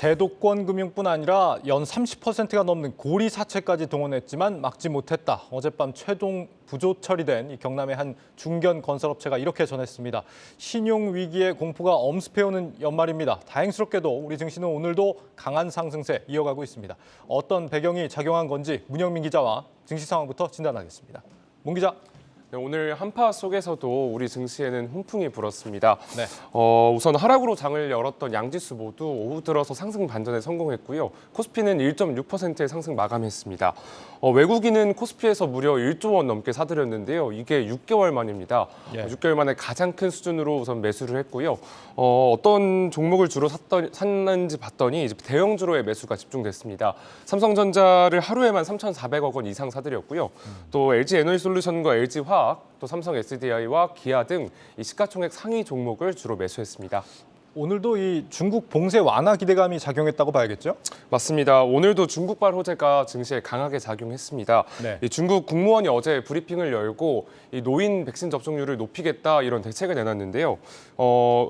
제도권 금융뿐 아니라 연 30%가 넘는 고리 사채까지 동원했지만 막지 못했다. 어젯밤 최종 부조 처리된 이 경남의 한 중견 건설업체가 이렇게 전했습니다. 신용 위기의 공포가 엄습해오는 연말입니다. 다행스럽게도 우리 증시는 오늘도 강한 상승세 이어가고 있습니다. 어떤 배경이 작용한 건지 문영민 기자와 증시 상황부터 진단하겠습니다. 문 기자. 네, 오늘 한파 속에서도 우리 증시에는 훈풍이 불었습니다. 네. 우선 하락으로 장을 열었던 양지수 모두 오후 들어서 상승 반전에 성공했고요. 코스피는 1.6%의 상승 마감했습니다. 외국인은 코스피에서 무려 1조 원 넘게 사들였는데요. 이게 6개월 만입니다. 예. 6개월 만에 가장 큰 수준으로 우선 매수를 했고요. 어떤 종목을 주로 샀는지 봤더니 이제 대형주로의 매수가 집중됐습니다. 삼성전자를 하루에만 3,400억 원 이상 사들였고요. 또 LG 에너지솔루션과 LG화학, 또 삼성 SDI와 기아 등 이 시가총액 상위 종목을 주로 매수했습니다. 오늘도 이 중국 봉쇄 완화 기대감이 작용했다고 봐야겠죠? 맞습니다. 오늘도 중국발 호재가 증시에 강하게 작용했습니다. 네. 이 중국 국무원이 어제 브리핑을 열고 이 노인 백신 접종률을 높이겠다 이런 대책을 내놨는데요.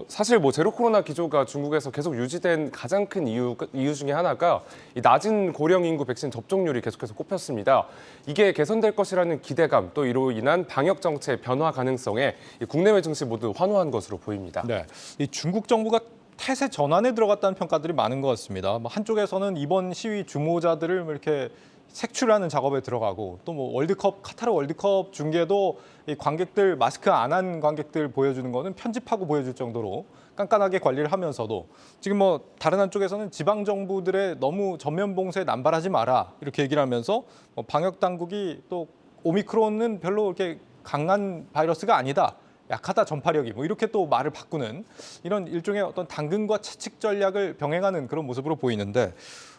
사실 뭐 제로 코로나 기조가 중국에서 계속 유지된 가장 큰 이유 중에 하나가 이 낮은 고령 인구 백신 접종률이 계속해서 꼽혔습니다. 이게 개선될 것이라는 기대감, 또 이로 인한 방역 정책 변화 가능성에 이 국내외 증시 모두 환호한 것으로 보입니다. 네, 이 중국 정부가 태세 전환에 들어갔다는 평가들이 많은 것 같습니다. 한쪽에서는 이번 시위 주모자들을 이렇게 색출하는 작업에 들어가고 또 뭐 카타르 월드컵 중계도 이 관객들 마스크 안 한 관객들 보여주는 거는 편집하고 보여줄 정도로 깐깐하게 관리를 하면서도 지금 뭐 다른 한쪽에서는 지방 정부들의 너무 전면 봉쇄에 남발하지 마라 이렇게 얘기를 하면서 방역 당국이 또 오미크론은 별로 이렇게 강한 바이러스가 아니다. 약하다 전파력이 뭐 이렇게 또 말을 바꾸는 이런 일종의 어떤 당근과 채찍 전략을 병행하는 그런 모습으로 보이는데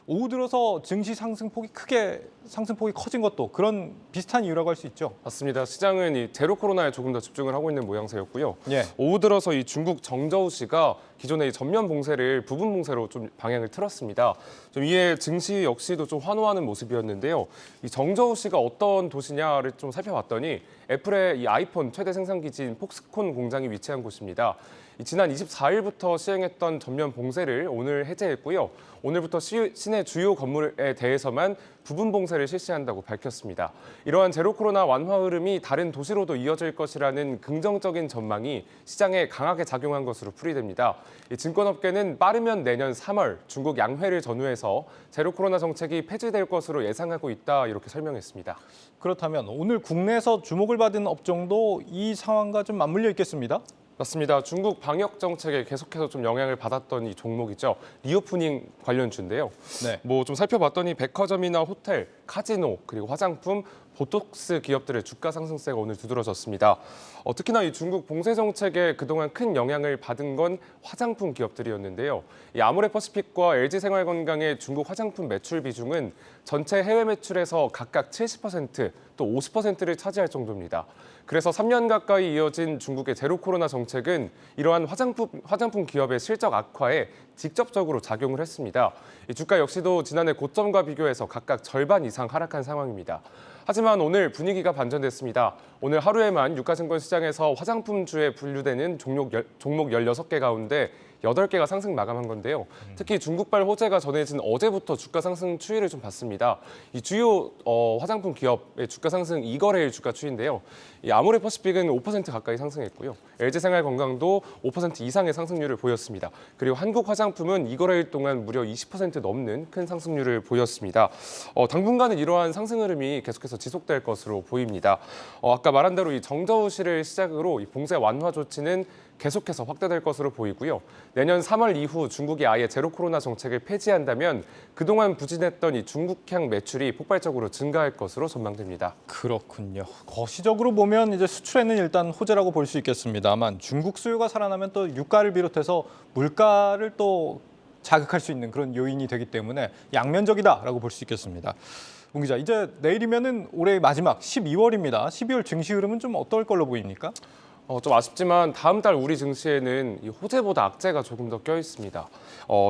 오후 들어서 증시 상승폭이 커진 것도 그런 비슷한 이유라고 할 수 있죠. 맞습니다. 시장은 이 제로 코로나에 조금 더 집중을 하고 있는 모양새였고요. 예. 오후 들어서 이 중국 정저우시가 기존의 이 전면 봉쇄를 부분 봉쇄로 좀 방향을 틀었습니다. 좀 이에 증시 역시도 좀 환호하는 모습이었는데요. 이 정저우시가 어떤 도시냐를 좀 살펴봤더니 애플의 이 아이폰 최대 생산 기지인 폭스콘 공장이 위치한 곳입니다. 지난 24일부터 시행했던 전면 봉쇄를 오늘 해제했고요. 오늘부터 시내 주요 건물에 대해서만 부분 봉쇄를 실시한다고 밝혔습니다. 이러한 제로 코로나 완화 흐름이 다른 도시로도 이어질 것이라는 긍정적인 전망이 시장에 강하게 작용한 것으로 풀이됩니다. 증권업계는 빠르면 내년 3월 중국 양회를 전후해서 제로 코로나 정책이 폐지될 것으로 예상하고 있다 이렇게 설명했습니다. 그렇다면 오늘 국내에서 주목을 받은 업종도 이 상황과 좀 맞물려 있겠습니다. 맞습니다. 중국 방역 정책에 계속해서 좀 영향을 받았던 이 종목이죠. 리오프닝 관련주인데요. 네. 뭐 좀 살펴봤더니 백화점이나 호텔, 카지노, 그리고 화장품, 보톡스 기업들의 주가 상승세가 오늘 두드러졌습니다. 특히나 이 중국 봉쇄 정책에 그동안 큰 영향을 받은 건 화장품 기업들이었는데요. 이 아모레퍼시픽과 LG생활건강의 중국 화장품 매출 비중은 전체 해외 매출에서 각각 70%, 또 50%를 차지할 정도입니다. 그래서 3년 가까이 이어진 중국의 제로 코로나 정책은 이러한 화장품 기업의 실적 악화에 직접적으로 작용을 했습니다. 이 주가 역시도 지난해 고점과 비교해서 각각 절반 이상 하락한 상황입니다. 하지만 오늘 분위기가 반전됐습니다. 오늘 하루에만 유가증권 시장에서 화장품주에 분류되는 종목 16개 가운데 8개가 상승 마감한 건데요. 특히 중국발 호재가 전해진 어제부터 주가 상승 추이를 좀 봤습니다. 이 주요 화장품 기업의 주가 상승 2거래일 주가 추이인데요. 이 아모레퍼시픽은 5% 가까이 상승했고요. LG생활건강도 5% 이상의 상승률을 보였습니다. 그리고 한국화장품은 2거래일 동안 무려 20% 넘는 큰 상승률을 보였습니다. 당분간은 이러한 상승 흐름이 계속해서 지속될 것으로 보입니다. 아까 말한 대로 이 정저우시를 시작으로 이 봉쇄 완화 조치는 계속해서 확대될 것으로 보이고요. 내년 3월 이후 중국이 아예 제로 코로나 정책을 폐지한다면 그동안 부진했던 이 중국향 매출이 폭발적으로 증가할 것으로 전망됩니다. 그렇군요. 거시적으로 보면 이제 수출에는 일단 호재라고 볼 수 있겠습니다만 중국 수요가 살아나면 또 유가를 비롯해서 물가를 또 자극할 수 있는 그런 요인이 되기 때문에 양면적이다라고 볼 수 있겠습니다. 문 기자, 이제 내일이면은 올해의 마지막 12월입니다. 12월 증시 흐름은 좀 어떨 걸로 보입니까? 좀 아쉽지만 다음 달 우리 증시에는 이 호재보다 악재가 조금 더 껴 있습니다.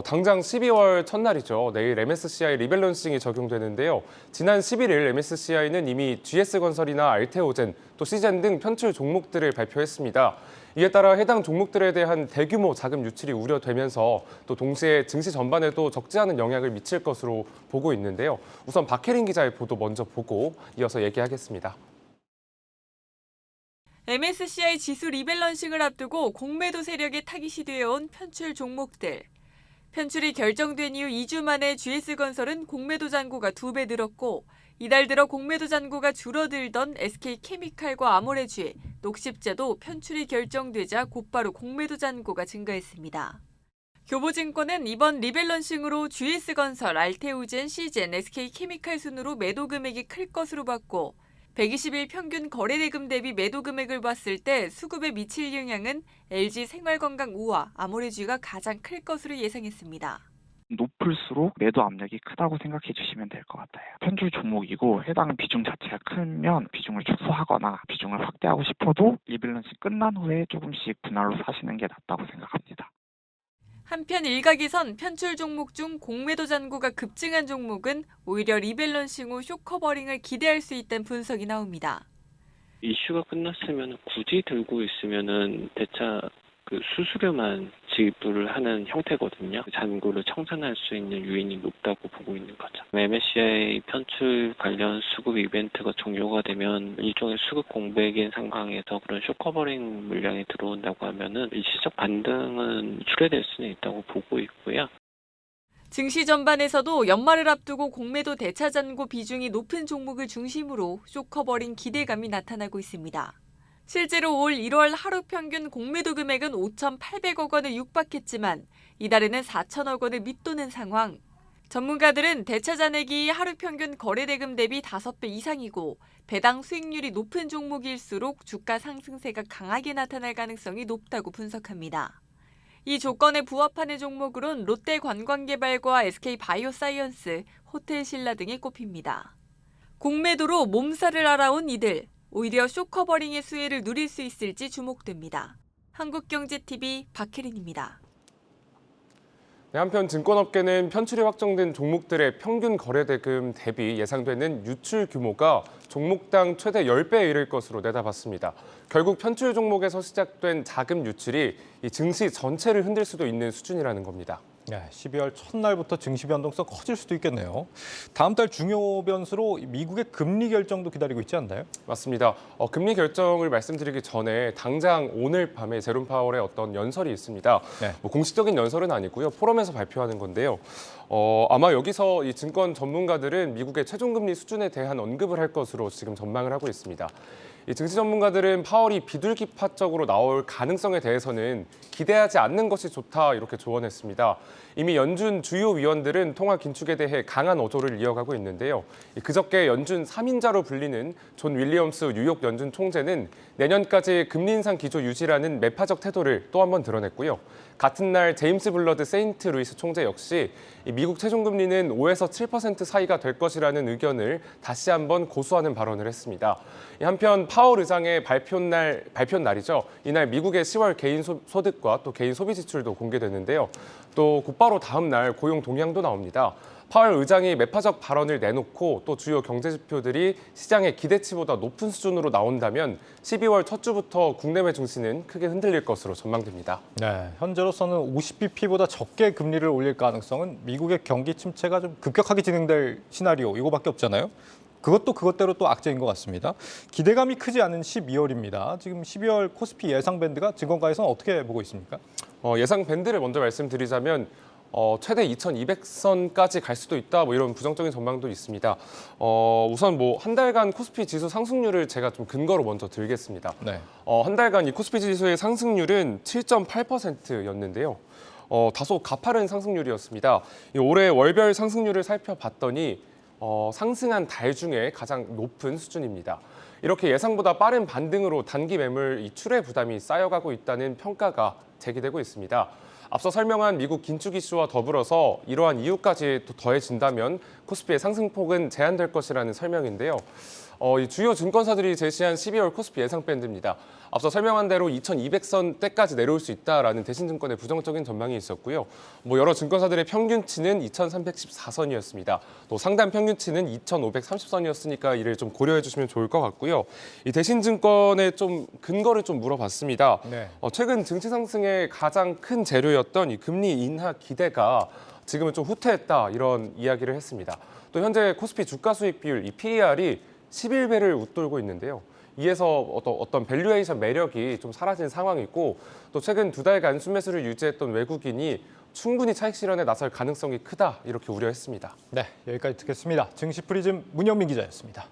당장 12월 첫날이죠. 내일 MSCI 리밸런싱이 적용되는데요. 지난 11일 MSCI는 이미 GS건설이나 알테오젠, 또 시젠 등 편출 종목들을 발표했습니다. 이에 따라 해당 종목들에 대한 대규모 자금 유출이 우려되면서 또 동시에 증시 전반에도 적지 않은 영향을 미칠 것으로 보고 있는데요. 우선 박혜린 기자의 보도 먼저 보고 이어서 얘기하겠습니다. MSCI 지수 리밸런싱을 앞두고 공매도 세력의 타깃이 되어온 편출 종목들. 편출이 결정된 이후 2주 만에 GS건설은 공매도 잔고가 2배 늘었고 이달 들어 공매도 잔고가 줄어들던 SK케미칼과 아모레주의, 녹십제도 편출이 결정되자 곧바로 공매도 잔고가 증가했습니다. 교보증권은 이번 리밸런싱으로 GS건설, 알테우젠, 시젠, SK케미칼 순으로 매도 금액이 클 것으로 봤고 120일 평균 거래대금 대비 매도 금액을 봤을 때 수급에 미칠 영향은 LG 생활건강 우와, 아모레주가 가장 클 것으로 예상했습니다. 높을수록 매도 압력이 크다고 생각해 주시면 될 것 같아요. 편줄 종목이고 해당 비중 자체가 크면 비중을 축소하거나 비중을 확대하고 싶어도 리밸런싱 끝난 후에 조금씩 분할로 사시는 게 낫다고 생각합니다. 한편 일각에선 편출 종목 중 공매도 잔고가 급증한 종목은 오히려 리밸런싱 후 쇼커버링을 기대할 수 있다는 분석이 나옵니다. 이슈가 끝났으면 굳이 들고 있으면은 대차 수수료만 지불을 하는 형태거든요. 잔고를 청산할 수 있는 요인이 높다고 보고 있는 거죠. MSCI 편출 관련 수급 이벤트가 종료가 되면 일종의 수급 공백인 상황에서 그런 쇼커버링 물량이 들어온다고 하면은 일시적 반등은 출회될 수는 있다고 보고 있고요. 증시 전반에서도 연말을 앞두고 공매도 대차 잔고 비중이 높은 종목을 중심으로 쇼커버링 기대감이 나타나고 있습니다. 실제로 올 1월 하루 평균 공매도 금액은 5,800억 원을 육박했지만 이달에는 4천억 원을 밑도는 상황. 전문가들은 대차 잔액이 하루 평균 거래대금 대비 5배 이상이고 배당 수익률이 높은 종목일수록 주가 상승세가 강하게 나타날 가능성이 높다고 분석합니다. 이 조건에 부합하는 종목으론 롯데관광개발과 SK바이오사이언스, 호텔신라 등이 꼽힙니다. 공매도로 몸살을 알아온 이들. 오히려 쇼커버링의 수혜를 누릴 수 있을지 주목됩니다. 한국경제TV 박혜린입니다. 네, 한편 증권업계는 편출이 확정된 종목들의 평균 거래대금 대비 예상되는 유출 규모가 종목당 최대 10배에 이를 것으로 내다봤습니다. 결국 편출 종목에서 시작된 자금 유출이 이 증시 전체를 흔들 수도 있는 수준이라는 겁니다. 네, 12월 첫날부터 증시 변동성 커질 수도 있겠네요. 다음 달 중요 변수로 미국의 금리 결정도 기다리고 있지 않나요? 맞습니다. 금리 결정을 말씀드리기 전에 당장 오늘 밤에 제롬 파월의 어떤 연설이 있습니다. 네. 공식적인 연설은 아니고요. 포럼에서 발표하는 건데요. 아마 여기서 이 증권 전문가들은 미국의 최종금리 수준에 대한 언급을 할 것으로 지금 전망을 하고 있습니다. 이 증시 전문가들은 파월이 비둘기파적으로 나올 가능성에 대해서는 기대하지 않는 것이 좋다 이렇게 조언했습니다. 이미 연준 주요 위원들은 통화 긴축에 대해 강한 어조를 이어가고 있는데요. 그저께 연준 3인자로 불리는 존 윌리엄스 뉴욕 연준 총재는 내년까지 금리 인상 기조 유지라는 매파적 태도를 또 한 번 드러냈고요. 같은 날 제임스 블러드 세인트 루이스 총재 역시 미국 최종금리는 5에서 7% 사이가 될 것이라는 의견을 다시 한번 고수하는 발언을 했습니다. 한편 파월 의장의 발표 날이죠. 이날 미국의 10월 개인 소득과 또 개인 소비 지출도 공개되는데요. 또 곧바로 다음 날 고용 동향도 나옵니다. 파월 의장이 매파적 발언을 내놓고 또 주요 경제 지표들이 시장의 기대치보다 높은 수준으로 나온다면 12월 첫 주부터 국내외 증시는 크게 흔들릴 것으로 전망됩니다. 네, 현재로서는 50bp보다 적게 금리를 올릴 가능성은 미국의 경기 침체가 좀 급격하게 진행될 시나리오 이거밖에 없잖아요. 그것도 그것대로 또 악재인 것 같습니다. 기대감이 크지 않은 12월입니다. 지금 12월 코스피 예상 밴드가 증권가에서는 어떻게 보고 있습니까? 예상 밴드를 먼저 말씀드리자면 최대 2,200선까지 갈 수도 있다. 이런 부정적인 전망도 있습니다. 우선 한 달간 코스피 지수 상승률을 제가 좀 근거로 먼저 들겠습니다. 네. 한 달간 이 코스피 지수의 상승률은 7.8%였는데요. 다소 가파른 상승률이었습니다. 올해 월별 상승률을 살펴봤더니 상승한 달 중에 가장 높은 수준입니다. 이렇게 예상보다 빠른 반등으로 단기 매물 출회 부담이 쌓여가고 있다는 평가가 제기되고 있습니다. 앞서 설명한 미국 긴축 이슈와 더불어서 이러한 이유까지 또 더해진다면 코스피의 상승폭은 제한될 것이라는 설명인데요. 이 주요 증권사들이 제시한 12월 코스피 예상 밴드입니다. 앞서 설명한 대로 2200선대까지 내려올 수 있다라는 대신증권의 부정적인 전망이 있었고요. 여러 증권사들의 평균치는 2314선이었습니다. 또 상단 평균치는 2530선이었으니까 이를 좀 고려해 주시면 좋을 것 같고요. 이 대신증권의 좀 근거를 좀 물어봤습니다. 네. 최근 증시 상승의 가장 큰 재료였던 이 금리 인하 기대가 지금은 좀 후퇴했다 이런 이야기를 했습니다. 또 현재 코스피 주가 수익 비율 이 PER이 11배를 웃돌고 있는데요. 이에서 어떤 밸류에이션 매력이 좀 사라진 상황이고 또 최근 2달간 순매수를 유지했던 외국인이 충분히 차익 실현에 나설 가능성이 크다 이렇게 우려했습니다. 네, 여기까지 듣겠습니다. 증시 프리즘 문영민 기자였습니다.